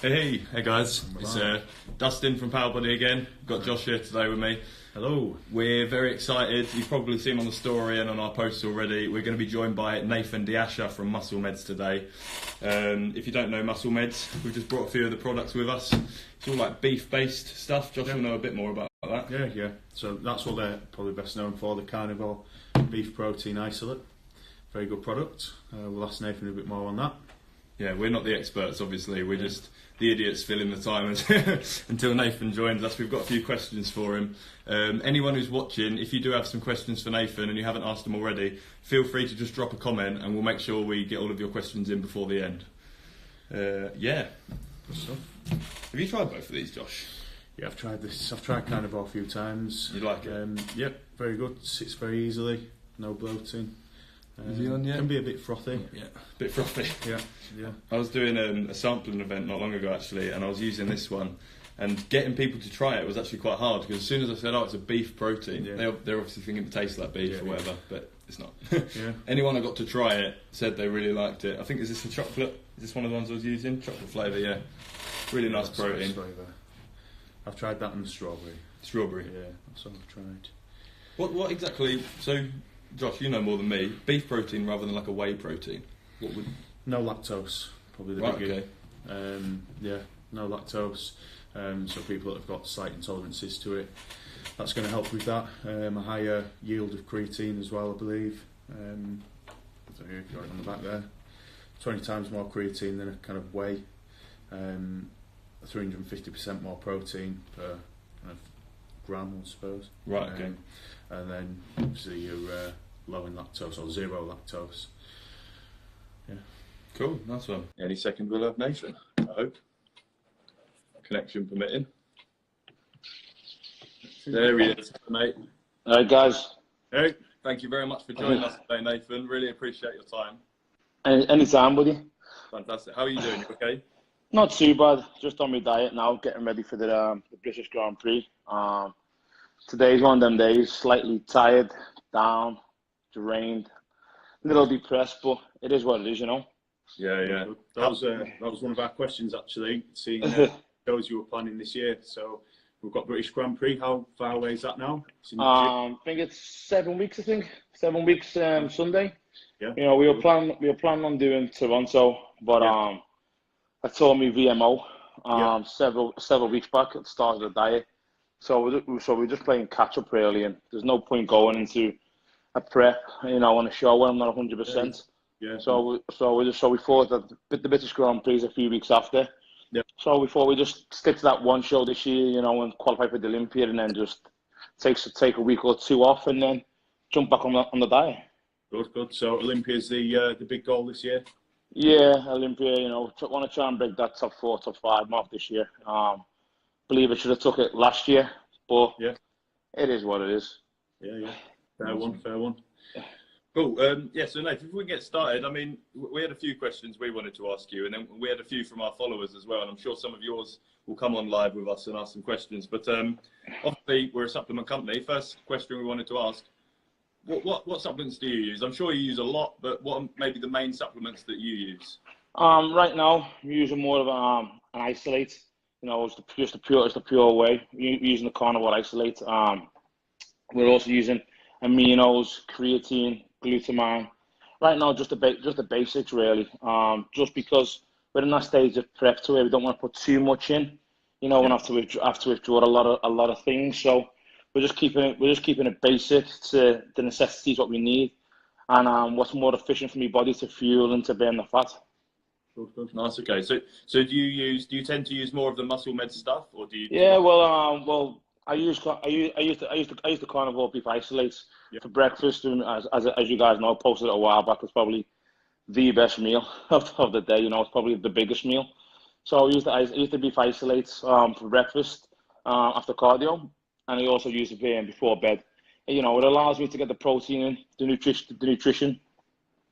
Hey guys, it's Dustin from PowerBody again. Got Josh here today with me. Hello. We're very excited. You've probably seen on the story and on our posts already. We're going to be joined by Nathan De Asha from MuscleMeds today. If you don't know MuscleMeds, we've just brought a few of the products with us. It's all like beef-based stuff. Josh will know a bit more about that. Yeah. So that's what they're probably best known for, the carnivore beef protein isolate. Very good product. We'll ask Nathan a bit more on that. Yeah, we're not the experts, obviously. We're just the idiots filling the time until Nathan joins us. We've got a few questions for him. Anyone who's watching, if you do have some questions for Nathan and you haven't asked them already, feel free to just drop a comment and we'll make sure we get all of your questions in before the end. Yeah. Good stuff. Have you tried both of these, Josh? Yeah, I've tried this. I've tried carnivore a few times. You like it? Yep, very good. Sits very easily. No bloating. Is he on yet? Can be a bit frothy. Yeah, a bit frothy. Yeah. I was doing a sampling event not long ago actually, and I was using this one, and getting people to try it was actually quite hard because as soon as I said, "Oh, it's a beef protein," they're obviously thinking it tastes like beef or whatever, but it's not. Anyone I got to try it said they really liked it. I think is this the chocolate? Is this one of the ones I was using? Chocolate flavour, yeah. Really nice protein. I've tried that and the strawberry. Strawberry. Yeah, that's what I've tried. What exactly? So, Josh, you know more than me. Beef protein rather than like a whey protein. What would? No lactose, probably the biggie. Okay. No lactose. So people that have got slight intolerances to it, that's going to help with that. A higher yield of creatine as well, I believe. I don't know if you've got it on the back there. 20 times more creatine than a kind of whey. 350% more protein per kind of gram, I suppose. Right. Okay. And then obviously you're low in lactose or zero lactose. Yeah. Cool, nice one. Any second we'll have Nathan, I hope. Connection permitting. There he is, mate. All right, guys. Hey, thank you very much for joining us today, Nathan. Really appreciate your time. Anytime, buddy. Fantastic. How are you doing? You okay? Not too bad. Just on my diet now, getting ready for the British Grand Prix. Today's one of them days, slightly tired, down, drained, a little depressed, but it is what it is, you know. Yeah. That was one of our questions actually, seeing those you were planning this year. So we've got British Grand Prix. How far away is that now? I think it's 7 weeks. 7 weeks Sunday. Yeah. You know, we were planning on doing Toronto, but I told me VMO several weeks back at the start of the diet. So we're just playing catch up really, and there's no point going into a prep, you know, on a show when I'm not 100%. Yeah. So we thought that the British Grand Prix is a few weeks after. Yeah. So we thought we'd just stick to that one show this year, you know, and qualify for the Olympia, and then just take a week or two off, and then jump back on the diet. Good. So Olympia's the big goal this year. Yeah, Olympia. You know, want to try and break that top 4, top 5 mark this year. Believe I should have took it last year, but it is what it is. Yeah. Fair one. Cool. So Nathan, if we get started, I mean, we had a few questions we wanted to ask you, and then we had a few from our followers as well, and I'm sure some of yours will come on live with us and ask some questions. But obviously, we're a supplement company. First question we wanted to ask, what supplements do you use? I'm sure you use a lot, but what are maybe the main supplements that you use? Right now, I'm using more of an isolate. You know, it's the pure way. We're using the carnivore isolate. We're also using aminos, creatine, glutamine. Right now, just the basics really. Just because we're in that stage of prep to where we don't want to put too much in. You know, and have to withdraw a lot of things. So we're just keeping it basic to the necessities what we need, and what's more efficient for my body to fuel and to burn the fat. Good. Nice. Okay. So do you tend to use more of the MuscleMeds stuff, or do you? Yeah. Well, I used the carnivore beef isolates for breakfast, and as you guys know, I posted it a while back. It's probably the best meal of the day. You know, it's probably the biggest meal. So I used the beef isolates for breakfast after cardio, and I also use it before bed. You know, it allows me to get the protein in, the nutrition,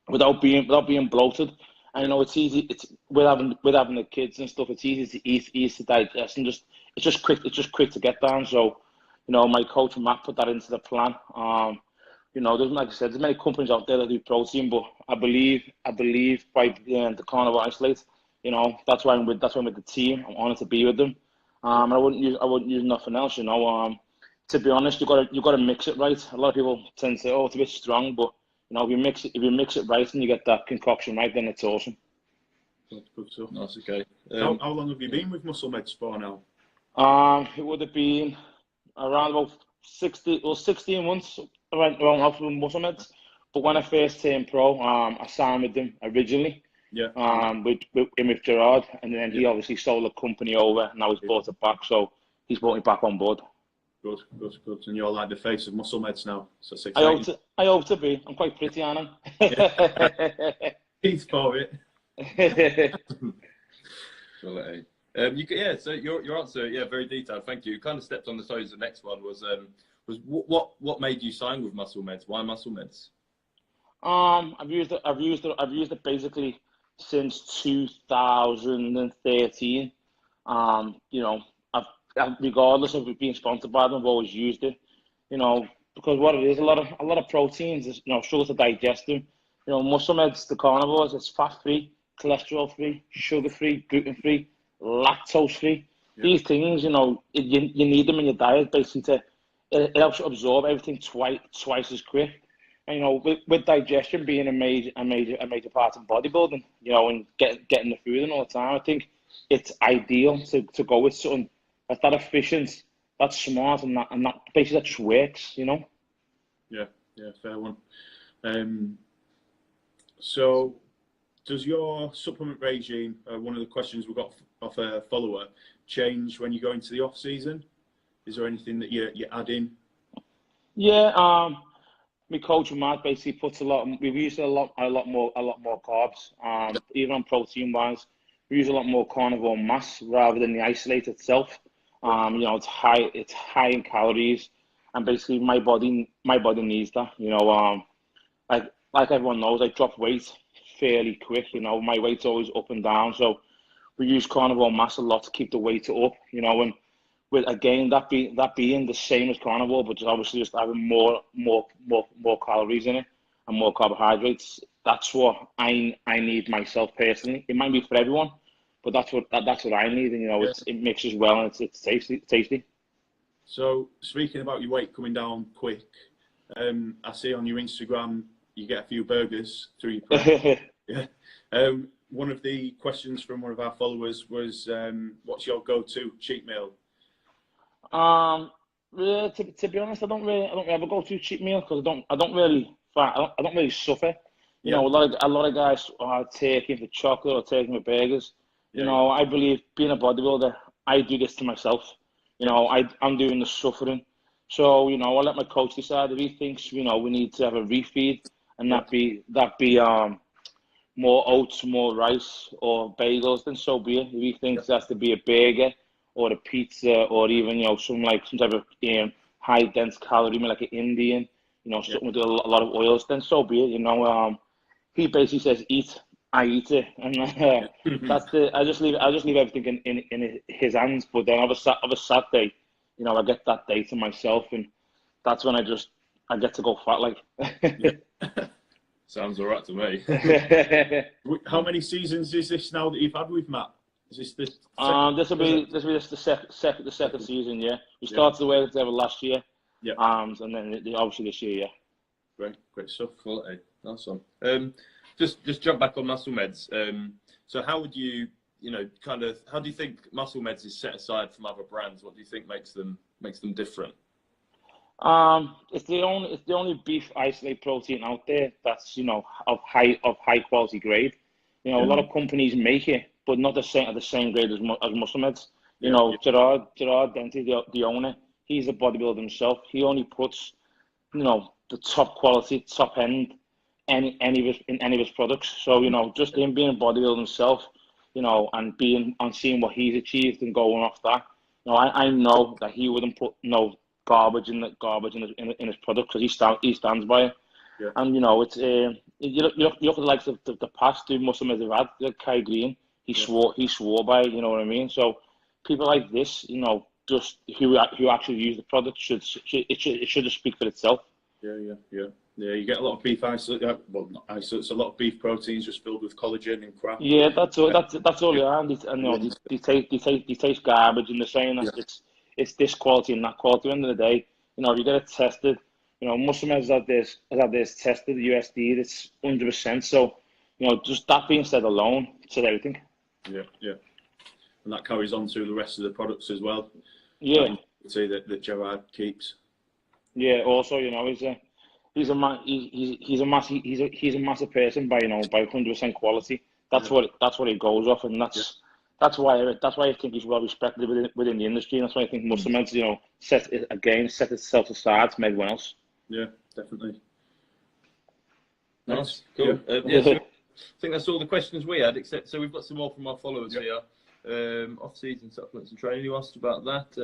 without being bloated. And you know, it's easy. It's with having the kids and stuff. It's easy to eat, easy to digest, and it's just quick to get down. So, you know, my coach Matt put that into the plan. You know, like I said, there's many companies out there that do protein, but I believe by the carnivore isolate, You know, that's why I'm with the team. I'm honoured to be with them. I wouldn't use nothing else. You know, to be honest, you gotta mix it right. A lot of people tend to say, oh, it's a bit strong, but you know, if you mix it right and you get that concoction right, then it's awesome. Good stuff. That's okay. How long have you been with MuscleMeds for now? It would have been around about 16 months around after MuscleMeds. But when I first turned pro, I signed with them originally. Yeah. With Gerard, and then he obviously sold the company over, and now he's bought it back. So he's brought me back on board. Good. And you're like the face of MuscleMeds now. So it's exciting. I hope to be. I'm quite pretty, aren't I? He's for it. So your answer, very detailed. Thank you. You kind of stepped on the toes. The next one was what made you sign with MuscleMeds? Why MuscleMeds? I've used it basically since 2013. You know, regardless of it being sponsored by them, I've always used it. You know, because what it is, a lot of proteins, is, you know, struggle to digest them. You know, MuscleMeds, the carnivores, it's fat free, cholesterol free, sugar free, gluten free, lactose free. Yeah. These things, you know, you need them in your diet basically it helps you absorb everything twice as quick. And, you know, with digestion being a major part of bodybuilding, you know, and getting the food in all the time, I think it's ideal to go with something that's that efficient, that's smart, and that basically that just works, you know. Yeah, fair one. So, does your supplement regime, one of the questions we got off a follower, change when you go into the off season? Is there anything that you add in? Yeah, my coach Matt basically puts we've used a lot more carbs. Even on protein wise, we use a lot more carnivore mass rather than the isolate itself. You know, it's high in calories, and basically my body needs that. You know, like everyone knows, I drop weight fairly quick. You know, my weight's always up and down, so we use carnivore mass a lot to keep the weight up. You know, and with again that being the same as carnivore, but obviously just having more calories in it and more carbohydrates. That's what I need myself personally. It might be for everyone, but that's what I need. And you know, it mixes well and it's tasty. So speaking about your weight coming down quick, I see on your Instagram you get a few burgers through your prep. Yeah. One of the questions from one of our followers was, what's your go-to cheat meal? To be honest, I don't ever go to cheat meal because I don't really suffer. You know, a lot of guys are taking for chocolate or taking for burgers. You know, I believe being a bodybuilder, I do this to myself. You know, I'm doing the suffering. So, you know, I let my coach decide. If he thinks, you know, we need to have a refeed and that be more oats, more rice or bagels, then so be it. If he thinks it has to be a burger or a pizza or even, you know, some type of high dense calorie meal like an Indian, you know, something with a lot of oils, then so be it. You know, he basically says eat, I eat it, and I just leave everything in his hands. But then of a Saturday, you know, I get that day to myself, and that's when I get to go fat like. Sounds all right to me. How many seasons is this now that you've had with Matt? Is this the this will be just the second season. Yeah, we started the way together last year. Yeah. And then obviously this year. Yeah. Great stuff. Quality. Awesome. Just jump back on MuscleMeds. So how would you how do you think MuscleMeds is set aside from other brands? What do you think makes them different? It's the only beef isolate protein out there that's, you know, of high quality grade. You know, a lot of companies make it, but not at the same grade as MuscleMeds. You know, Gerard Dente, the owner, he's a bodybuilder himself. He only puts, you know, the top quality, top end, in any of his products. So, you know, just him being a bodybuilder himself, you know, and seeing what he's achieved and going off that, you know, I know that he wouldn't put no garbage in his product because he stands by it. Yeah. And you know, it's you look at the likes of the past two MuscleMeds have had, like Kai Green, he swore by it, you know what I mean? So people like this, you know, just who actually use the product should just speak for itself. Yeah. Yeah, you get a lot of beef isolate. Well, not isolates. A lot of beef proteins just filled with collagen and crap. Yeah, that's all. That's all you are. And they taste garbage, and they're saying that it's this quality and that quality. At the end of the day, if you get it tested, MuscleMeds has had this tested, the USD, it's 100%. So, just that being said alone, said everything. Yeah, yeah, and that carries on to the rest of the products as well. Yeah, say that Gerard keeps. Yeah. Also, he's a massive person by 100% quality. That's what he goes off, and that's why I think he's well respected within the industry, and that's why I think MuscleMeds set itself aside from everyone else. Yeah, definitely. Nice, cool. Yeah. So I think that's all the questions we had, except so we've got some more from our followers here. Off-season supplements and training. You asked about that.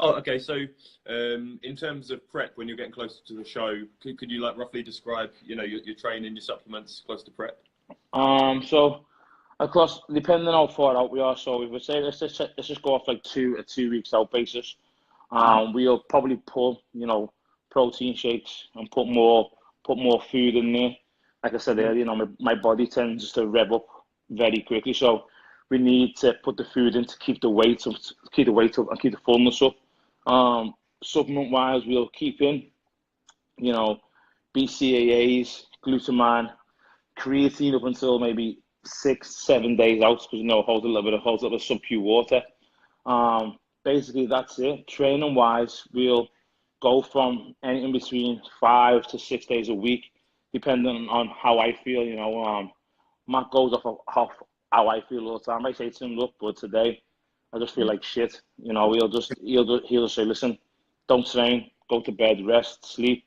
Okay. So, in terms of prep, when you're getting closer to the show, could you roughly describe, your training, your supplements close to prep? So, of course, depending on how far out we are. So, if we say let's just go off a 2 weeks out basis. We'll probably pull, protein shakes and put more food in there. Like I said earlier, my body tends to rev up very quickly, so we need to put the food in to keep the weight up, and keep the fullness up. Supplement-wise, we'll keep in, BCAAs, glutamine, creatine up until maybe 6-7 days out, because it holds a little bit of sub-Q water. Basically, that's it. Training-wise, we'll go from anything between 5 to 6 days a week, depending on how I feel. Matt goes off how I feel all the time. I say to him, look, but today I just feel like shit. He'll just say, listen, don't train, go to bed, rest, sleep,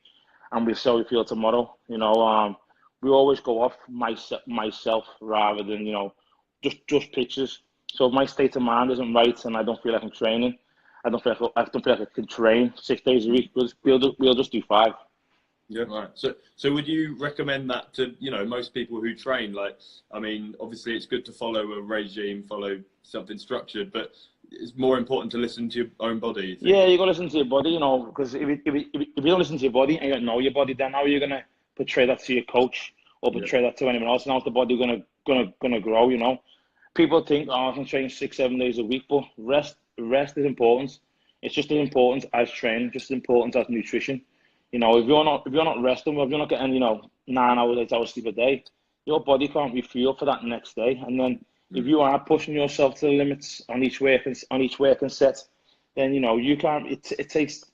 and we'll see how we feel tomorrow. We always go off myself rather than just pictures. So if my state of mind isn't right and I don't feel like I'm training, I don't feel like I can train 6 days a week. We'll just do 5. Yeah. Right. So would you recommend that to, most people who train? Obviously it's good to follow a regime, follow something structured, but it's more important to listen to your own body. Yeah, you got to listen to your body, because if you don't listen to your body and you don't know your body, then how are you going to portray that to your coach or portray that to anyone else? And how's the body gonna grow? People think, I can train 6-7 days a week, but rest is important. It's just as important as training, just as important as nutrition. If you're not resting, if you're not getting 9 hours, 8 hours sleep a day, your body can't refuel for that next day. And then if you are pushing yourself to the limits on each work and set, then you can't. It takes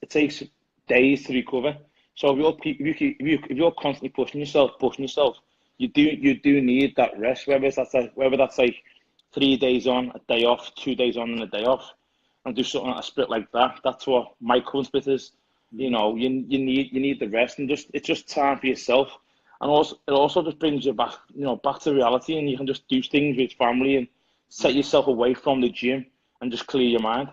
days to recover. So if you're constantly pushing yourself, you do need that rest. Whether that's like 3 days on, a day off, 2 days on and a day off, and do something like a split like that. That's what my current split is. You need the rest, and it's just time for yourself. And it also just brings you back, back to reality, and you can just do things with family and set yourself away from the gym and just clear your mind.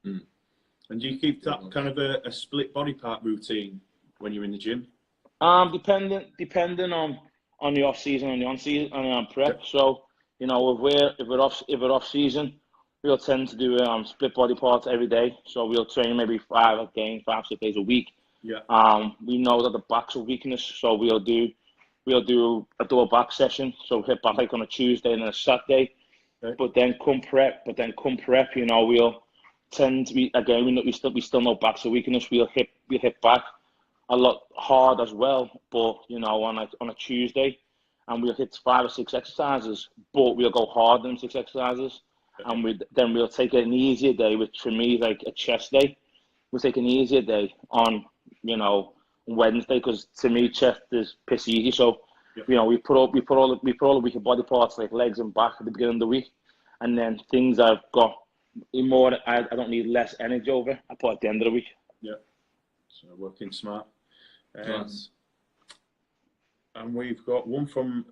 And do you keep that kind of a split body part routine when you're in the gym? Depending on the off season and the on season and on prep. So if we're off season, we'll tend to do split body parts every day. So we'll train maybe 5 6 days a week. Yeah. We know that the back's a weakness, so we'll do a double back session. So hit back like on a Tuesday and then a Saturday. Okay. But then come prep, we'll tend to be, again, we still know back's a weakness. We'll hit back a lot hard as well, but on a Tuesday, and we'll hit 5 or 6 exercises, but we'll go harder than 6 exercises. And we'll take an easier day, which for me is like a chest day. We'll take an easier day on, Wednesday, because to me chest is piss easy. So, we put all the weaker body parts like legs and back at the beginning of the week, and then things I've got more I don't need less energy over, I put at the end of the week. Yeah. So working smart. Nice. And we've got one from,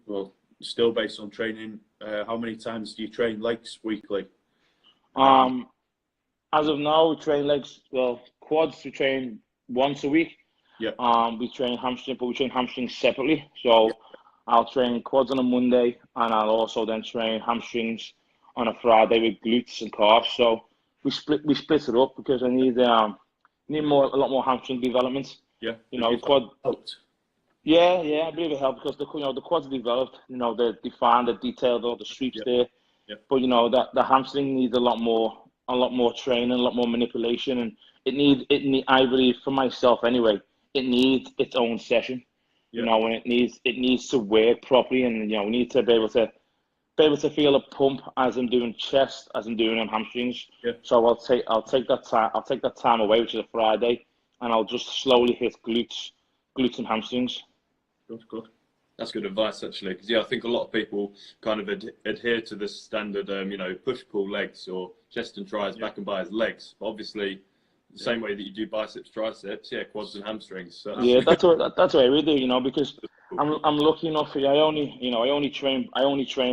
still based on training. How many times do you train legs weekly? As of now, we train legs. Quads we train once a week. Yeah. We train hamstring, but we train hamstrings separately. So I'll train quads on a Monday, and I'll also then train hamstrings on a Friday with glutes and calves. So we split it up because I need a lot more hamstring development. Yeah. Quad. Yeah, I believe it helped because the quads are developed, they're defined, they're detailed, all the sweeps there. Yep. But that the hamstring needs a lot more training, a lot more manipulation, and I believe for myself anyway, it needs its own session. Yep. And it needs to work properly, and we need to be able to feel a pump as I'm doing chest, as I'm doing on hamstrings. Yep. So I'll take that time away, which is a Friday, and I'll just slowly hit glutes and hamstrings. Good. That's good advice, actually, because I think a lot of people kind of adhere to the standard, push-pull legs or chest and tris, back and bis legs. But obviously, the same way that you do biceps, triceps, quads and hamstrings. So that's what we do, because I'm lucky enough. I only train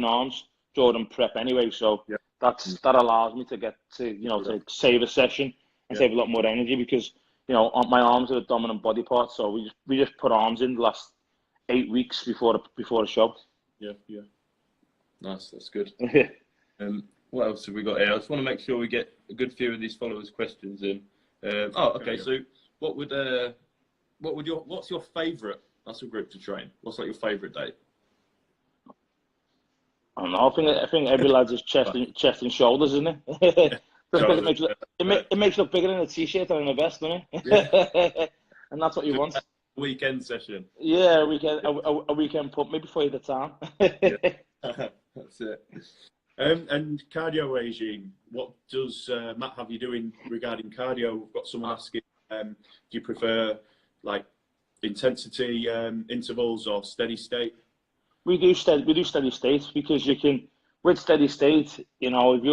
arms during prep anyway, so that allows me to get to save a session and save a lot more energy because my arms are the dominant body part, so we just put arms in the last 8 weeks before the show. Yeah. Nice, that's good. What else have we got here? I just want to make sure we get a good few of these followers' questions in. Okay. So, what's your favourite muscle group to train? What's like your favourite day? I don't know. I think every lad's is chest and shoulders, isn't it? It makes you look bigger in a t-shirt or in a vest, doesn't it? Yeah. And that's what you want. Weekend session. Yeah, a weekend pump, maybe for you the time. That's it. And cardio regime, what does Matt have you doing regarding cardio? We've got someone asking, do you prefer like intensity intervals or steady state? We do steady state because you can, with steady state, if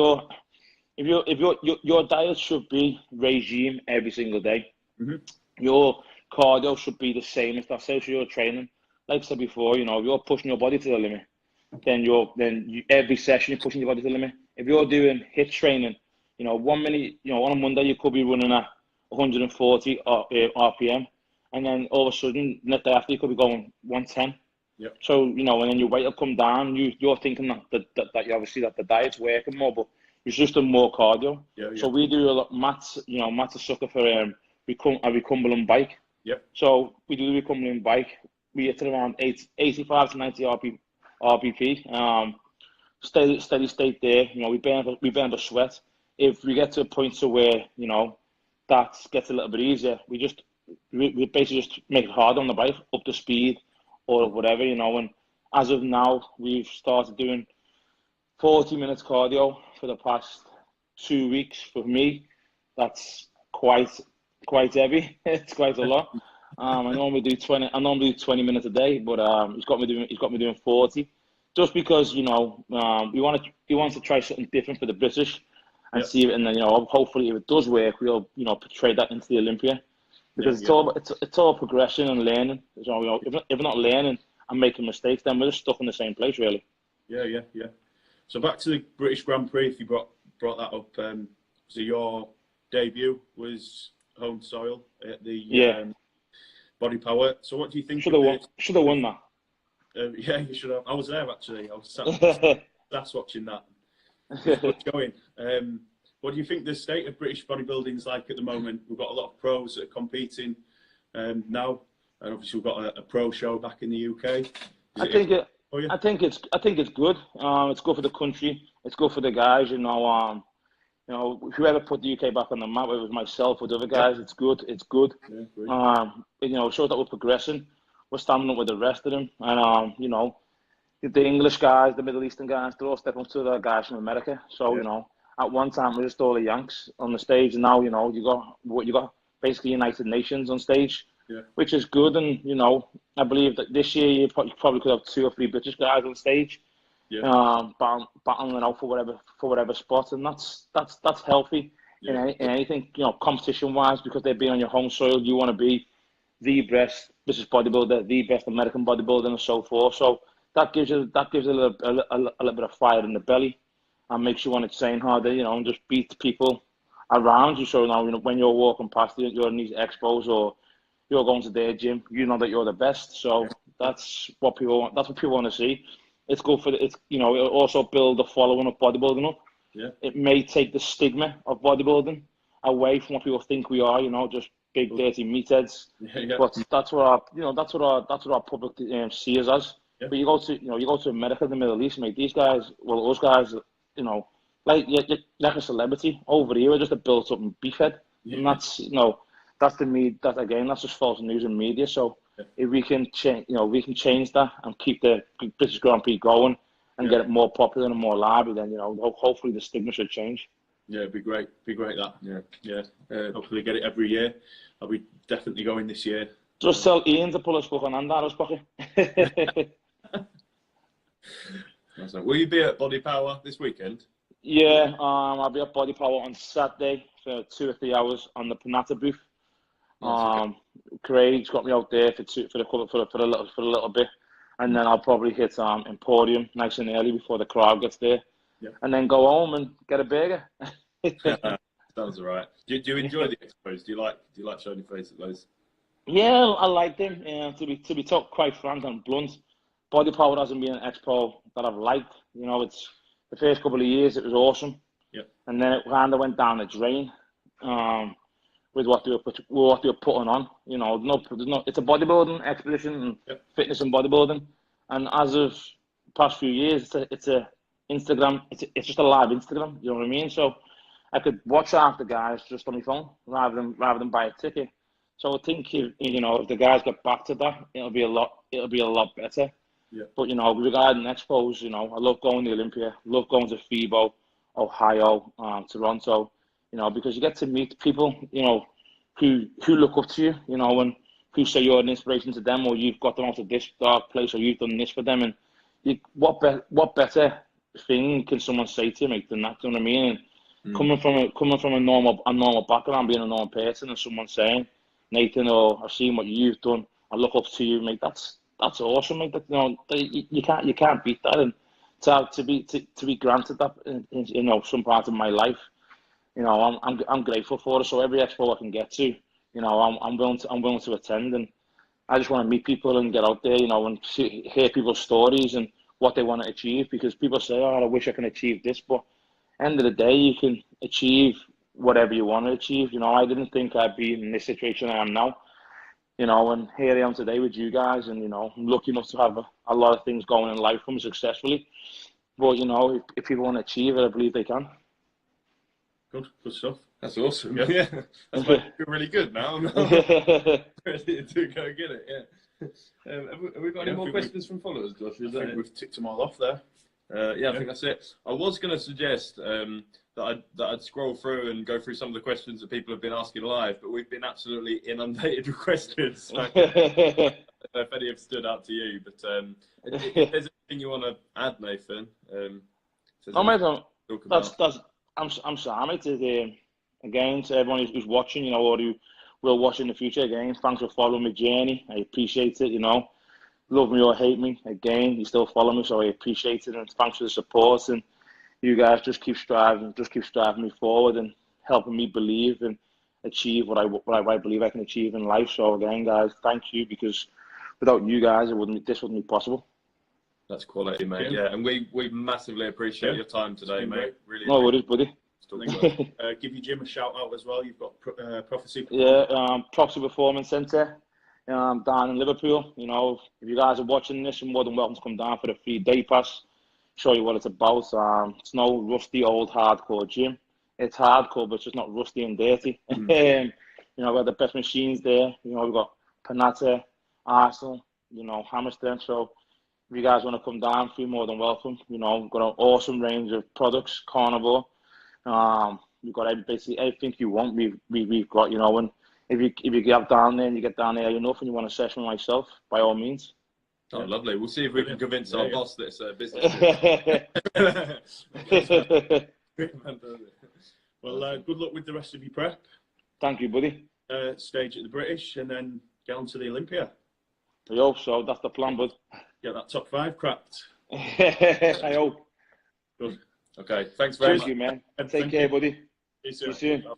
your diet should be regime every single day. Mm-hmm. Your cardio should be the same. If that's how you're training, like I said before, if you're pushing your body to the limit, then every session you're pushing your body to the limit. If you're doing HIIT training, 1 minute, on a Monday you could be running at 140 RPM, and then all of a sudden the day after you could be going 110. Yep. So and then your weight will come down. You're thinking that you obviously that the diet's working more, but it's just a more cardio. Yeah. So we do a lot. Matt's a sucker for a Cumberland bike. Yep. So we do the Cumberland bike. We hit it around 85 to 90 RPP. Steady state there. We burn the sweat. If we get to a point to where that gets a little bit easier, we basically just make it hard on the bike, up the speed or whatever. And as of now, we've started doing 40 minutes cardio for the past 2 weeks. For me, that's quite heavy. It's quite a lot. I normally do 20 minutes a day, but he's got me doing 40, just because we want to try something different for the British and see it, and then hopefully if it does work, we'll portray that into the Olympia, because it's all progression and learning. So if we're not learning and making mistakes, then we're just stuck in the same place, really. Yeah. So back to the British Grand Prix, if you brought that up. So your debut was home soil at the Body Power. So what do you think? Should have won that. Yeah, you should have. I was there actually. I was sat watching that. Going. What do you think the state of British bodybuilding is like at the moment? We've got a lot of pros that are competing now, and obviously we've got a pro show back in the UK. I think it's good. It's good for the country. It's good for the guys. Whoever put the UK back on the map, whether it was myself or the other guys, it's good. It's good. Yeah, it shows that we're progressing. We're standing up with the rest of them, and the English guys, the Middle Eastern guys, they're all stepping up to the guys from America. So at one time we were just all the Yanks on the stage, and now you got basically United Nations on stage, which is good. And I believe that this year you probably could have 2 or 3 British guys on stage. Battling out for whatever spot, and that's healthy in anything, competition wise, because they're being on your home soil. You want to be the best British bodybuilder, the best American bodybuilder, and so forth. So that gives you a little bit of fire in the belly, and makes you want to train harder, and just beat people around you. So now when you're walking past you're in these expos or you're going to their gym, you know that you're the best. So that's what people want. That's what people want to see. It's good for it'll also build the following of bodybuilding up. Yeah. It may take the stigma of bodybuilding away from what people think we are, just big dirty meatheads. Yeah. But that's what our public see us as. Yeah. But you go to America, the Middle East, mate. These guys, well, those guys, like you're like a celebrity. Over here, we're just a built-up beefhead, and that's that's the media. That's just false news and media. So if we can change, change that and keep the British Grand Prix going and get it more popular and more lively, then hopefully the stigma should change. Yeah, it'd be great. That. Yeah. Hopefully get it every year. I'll be definitely going this year. Just tell Ian to pull his fucking hand out of his pocket. Will you be at Body Power this weekend? Yeah, I'll be at Body Power on Saturday for 2 or 3 hours on the Panatta booth. Craig's got me out there for a little bit, and then I'll probably hit Emporium nice and early before the crowd gets there, and then go home and get a burger. Sounds alright. Do you enjoy the expos? Do you like showing your face at those? Yeah, I like them. To be quite frank and blunt, Body Power hasn't been an expo that I've liked. It's the first couple of years it was awesome, and then it kind of went down the drain with what they were putting on. It's a bodybuilding expedition and fitness and bodybuilding, and as of the past few years, it's a Instagram. It's just a live Instagram. You know what I mean? So I could watch half the guys just on my phone rather than buy a ticket. So I think if the guys get back to that, it'll be a lot better. Yeah. But regarding expos, I love going to Olympia, love going to FIBO, Ohio, Toronto, because you get to meet people, who look up to you, and who say you're an inspiration to them, or you've got them out of this dark place, or you've done this for them, and what better thing can someone say to you, mate, than that? Do you know what I mean? And coming from a normal background, being a normal person, and someone saying, Nathan, or I've seen what you've done, I look up to you, mate. That's awesome, mate. You can't beat that, and to be granted that in some part of my life, I'm grateful for it. So every expo I can get to, I'm willing to attend, and I just want to meet people and get out there, and hear people's stories and what they want to achieve. Because people say, "Oh, I wish I can achieve this," but end of the day, you can achieve whatever you want to achieve. I didn't think I'd be in this situation I am now. And here I am today with you guys, and I'm lucky enough to have a lot of things going in life for me successfully. But if people want to achieve it, I believe they can. Good stuff. That's awesome. Yeah. That's really good now. I'm ready to go get it. Yeah. Have we got any more questions from followers, Josh? I think we've ticked them all off there. I think that's it. I was going to suggest that I'd scroll through and go through some of the questions that people have been asking live, but we've been absolutely inundated with questions. So I don't know if any have stood out to you, but if there's anything you want to add, Nathan. I'm sorry, mate. Again, to everyone who's watching, or who will watch in the future, again, thanks for following my journey. I appreciate it, Love me or hate me, again, you still follow me, so I appreciate it, and thanks for the support. And you guys just keep striving me forward and helping me believe and achieve what I believe I can achieve in life. So again, guys, thank you, because without you guys, this wouldn't be possible. That's quality, mate. Yeah, and we massively appreciate your time today, mate. Really. No worries, buddy. Give your gym a shout out as well. You've got Prophecy. Prophecy Performance Centre. Down in Liverpool. If you guys are watching this, you're more than welcome to come down for the free day pass, show you what it's about. It's no rusty old hardcore gym. It's hardcore, but it's just not rusty and dirty. We've got the best machines there. We've got Panatta, Arsenal, Hammer Strength. So if you guys want to come down, feel more than welcome. We've got an awesome range of products, carnivore. We've got basically everything you want. We've got, and if you get down there and you get down there enough and you want a session with myself, by all means. Oh, lovely. We'll see if we can convince our boss that it's a business. Well, good luck with the rest of your prep. Thank you, buddy. Stage at the British and then get on to the Olympia. I hope so. That's the plan, bud. Get that top 5 cracked. I hope. Good. Okay. Thanks very much. Thank you, man. Take care, buddy. See you soon. See you soon.